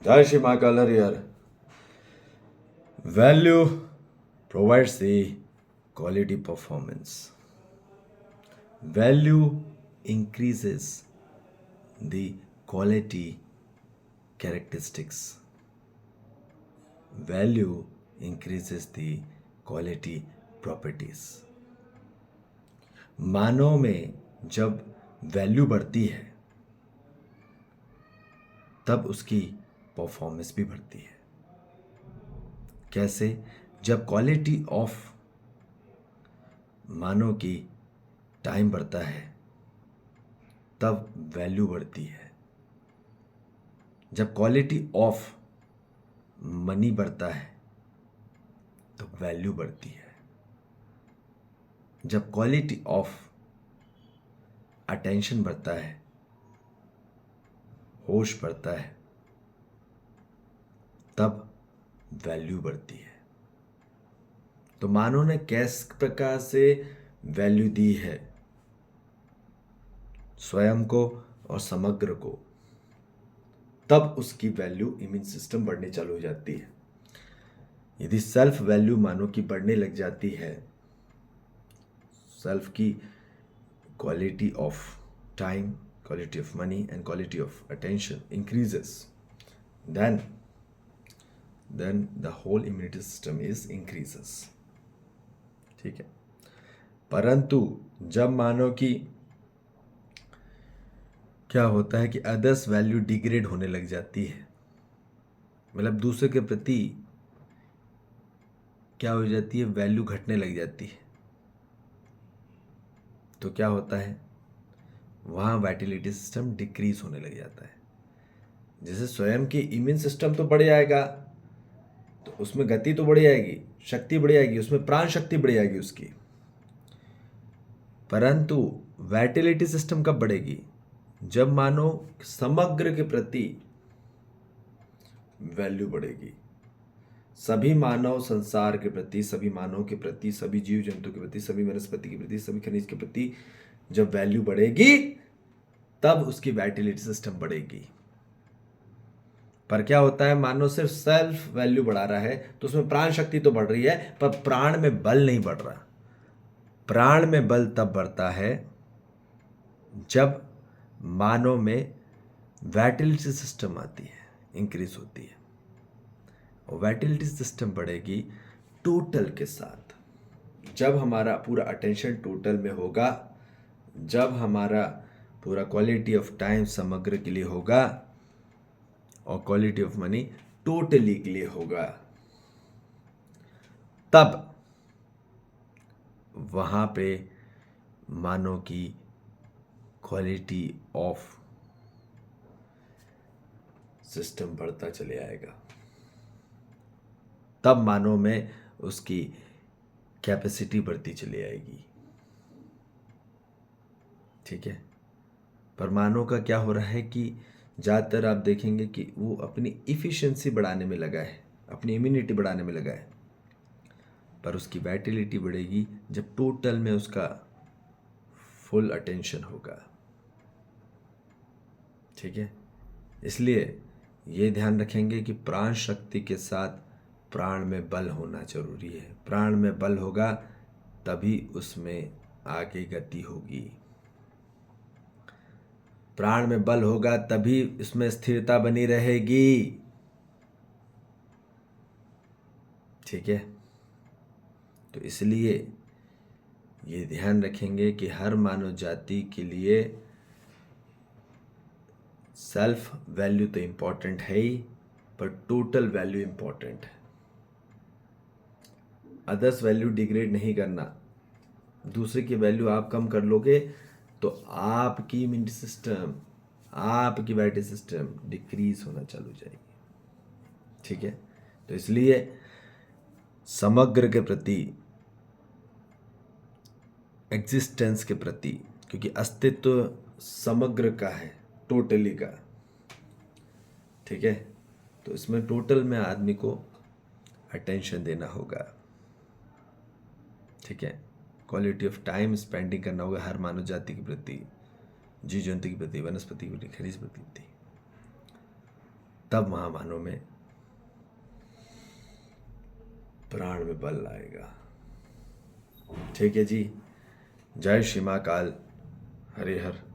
Jai Shri Mahakal here. Value provides the quality performance. Value increases the quality characteristics. Value increases the quality properties. मानव में जब value बढ़ती है तब उसकी performance भी बढ़ती है. कैसे? जब क्वालिटी ऑफ मानव की टाइम बढ़ता है तब वैल्यू बढ़ती है. जब क्वालिटी ऑफ मनी बढ़ता है तो वैल्यू बढ़ती है. जब क्वालिटी ऑफ अटेंशन बढ़ता है, होश बढ़ता है, तब वैल्यू बढ़ती है. तो मानव ने किस प्रकार से वैल्यू दी है स्वयं को और समग्र को, तब उसकी वैल्यू इम्यून सिस्टम बढ़ने चालू हो जाती है. यदि सेल्फ वैल्यू मानव की बढ़ने लग जाती है, सेल्फ की quality of time, quality of money and quality of attention increases, then the whole immunity system is increases. ठीक है. परंतु जब मानव की क्या होता है कि अदर्स वैल्यू डिग्रेड होने लग जाती है, मतलब दूसरे के प्रति क्या हो जाती है, वैल्यू घटने लग जाती है, तो क्या होता है, वहाँ वाइटलिटी सिस्टम डिक्रीज होने लग जाता है. जैसे स्वयं की इम्यून सिस्टम तो बढ़ जाएगा तो उसमें गति तो बढ़ जाएगी, शक्ति बढ़ जाएगी, उसमें प्राण शक्ति बढ़ जाएगी उसकी. परंतु वाइटलिटी सिस्टम कब बढ़ेगी? जब मानो समग्र के प्रति वैल्यू बढ़ेगी. सभी मानव संसार के प्रति, सभी मानव के प्रति, सभी जीव जंतु के प्रति, सभी वनस्पति के प्रति, सभी खनिज के प्रति जब वैल्यू बढ़ेगी तब उसकी वाइटलिटी सिस्टम बढ़ेगी. पर क्या होता है, मानव सिर्फ सेल्फ वैल्यू बढ़ा रहा है तो उसमें प्राण शक्ति तो बढ़ रही है पर प्राण में बल नहीं बढ़ रहा. प्राण में बल तब बढ़ता है जब मानव में वाइटलिटी सिस्टम आती है, इंक्रीज होती है. और वाइटलिटी सिस्टम बढ़ेगी टोटल के साथ. जब हमारा पूरा अटेंशन टोटल में होगा, जब हमारा पूरा क्वालिटी ऑफ टाइम समग्र के लिए होगा और क्वालिटी ऑफ मनी टोटली के लिए होगा, तब वहां पे मानव की क्वालिटी ऑफ सिस्टम बढ़ता चले आएगा. तब मानव में उसकी कैपेसिटी बढ़ती चली आएगी. ठीक है. पर मानव का क्या हो रहा है कि ज़्यादातर आप देखेंगे कि वो अपनी इफ़िशिएंसी बढ़ाने में लगा है, अपनी इम्यूनिटी बढ़ाने में लगा है. पर उसकी वाइटलिटी बढ़ेगी जब टोटल में उसका फुल अटेंशन होगा. ठीक है. इसलिए ये ध्यान रखेंगे कि प्राण शक्ति के साथ प्राण में बल होना जरूरी है. प्राण में बल होगा तभी उसमें आगे गति होगी. प्राण में बल होगा तभी इसमें स्थिरता बनी रहेगी. ठीक है. तो इसलिए ये ध्यान रखेंगे कि हर मानव जाति के लिए सेल्फ वैल्यू तो इम्पोर्टेंट है ही, पर टोटल वैल्यू इम्पोर्टेंट है. अदर्स वैल्यू डिग्रेड नहीं करना. दूसरे की वैल्यू आप कम कर लोगे तो आपकी इम्यूनिटी सिस्टम, आपकी वाइटल सिस्टम डिक्रीज होना चालू हो जाएगी. ठीक है. तो इसलिए समग्र के प्रति, एग्जिस्टेंस के प्रति, क्योंकि अस्तित्व समग्र का है, टोटली का. ठीक है. तो इसमें टोटल में आदमी को अटेंशन देना होगा. ठीक है. क्वालिटी ऑफ टाइम स्पेंडिंग करना होगा हर मानव जाति के प्रति, जीव जंतु के प्रति, वनस्पति के प्रति, खनिज के प्रति. तब महामानव में प्राण में बल आएगा। ठीक है जी। जय श्री महाकाल। हरि हर।